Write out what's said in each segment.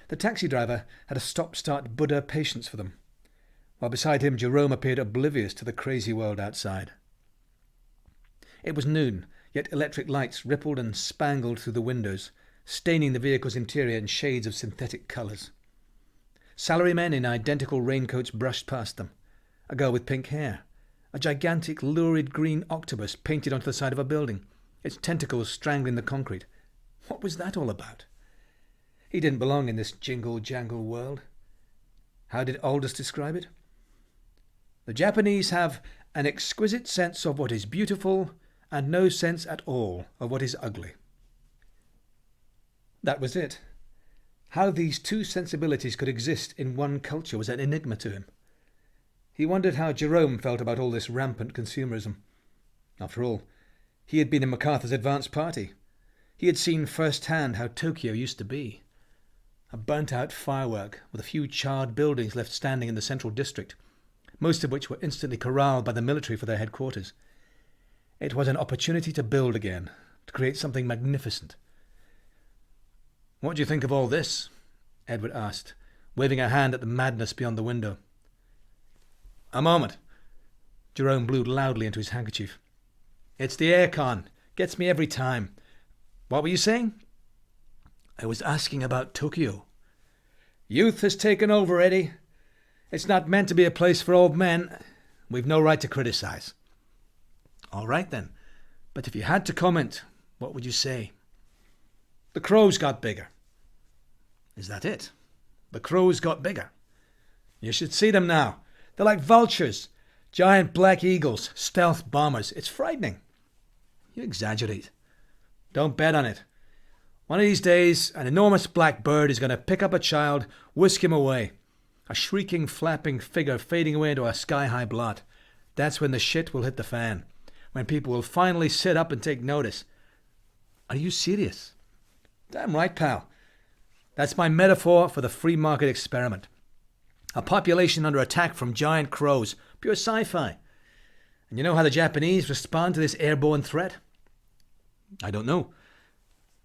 The taxi driver had a stop-start Buddha patience for them, while beside him Jerome appeared oblivious to the crazy world outside. It was noon, yet electric lights rippled and spangled through the windows, staining the vehicle's interior in shades of synthetic colours. Salarymen in identical raincoats brushed past them. A girl with pink hair. A gigantic, lurid green octopus painted onto the side of a building, its tentacles strangling the concrete. What was that all about? He didn't belong in this jingle-jangle world. How did Aldous describe it? The Japanese have an exquisite sense of what is beautiful and no sense at all of what is ugly. That was it. How these two sensibilities could exist in one culture was an enigma to him. He wondered how Jerome felt about all this rampant consumerism. After all, he had been in MacArthur's advance party. He had seen firsthand how Tokyo used to be. A burnt-out firework with a few charred buildings left standing in the central district, most of which were instantly corralled by the military for their headquarters. It was an opportunity to build again, to create something magnificent. "What do you think of all this?" Edward asked, waving a hand at the madness beyond the window. "A moment." Jerome blew loudly into his handkerchief. "It's the aircon. Gets me every time. What were you saying?" "I was asking about Tokyo." "Youth has taken over, Eddie. It's not meant to be a place for old men. We've no right to criticize." "All right, then. But if you had to comment, what would you say?" "The crows got bigger." "Is that it? The crows got bigger?" "You should see them now. They're like vultures. Giant black eagles, stealth bombers. It's frightening." "You exaggerate." "Don't bet on it. One of these days, an enormous black bird is going to pick up a child, whisk him away. A shrieking, flapping figure fading away into a sky-high blot. That's when the shit will hit the fan. When people will finally sit up and take notice." "Are you serious?" "Damn right, pal. That's my metaphor for the free market experiment. A population under attack from giant crows. Pure sci-fi. And you know how the Japanese respond to this airborne threat?" "I don't know."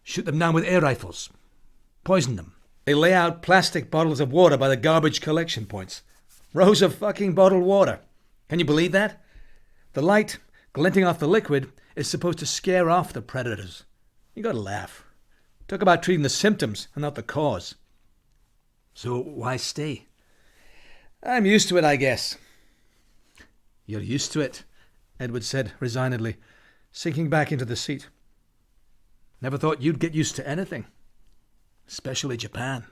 "Shoot them down with air rifles. Poison them. They lay out plastic bottles of water by the garbage collection points. Rows of fucking bottled water. Can you believe that? The light, glinting off the liquid, is supposed to scare off the predators. You gotta laugh. Talk about treating the symptoms and not the cause." "So why stay?" "I'm used to it, I guess." "You're used to it," Edward said resignedly, sinking back into the seat. "Never thought you'd get used to anything. Especially Japan."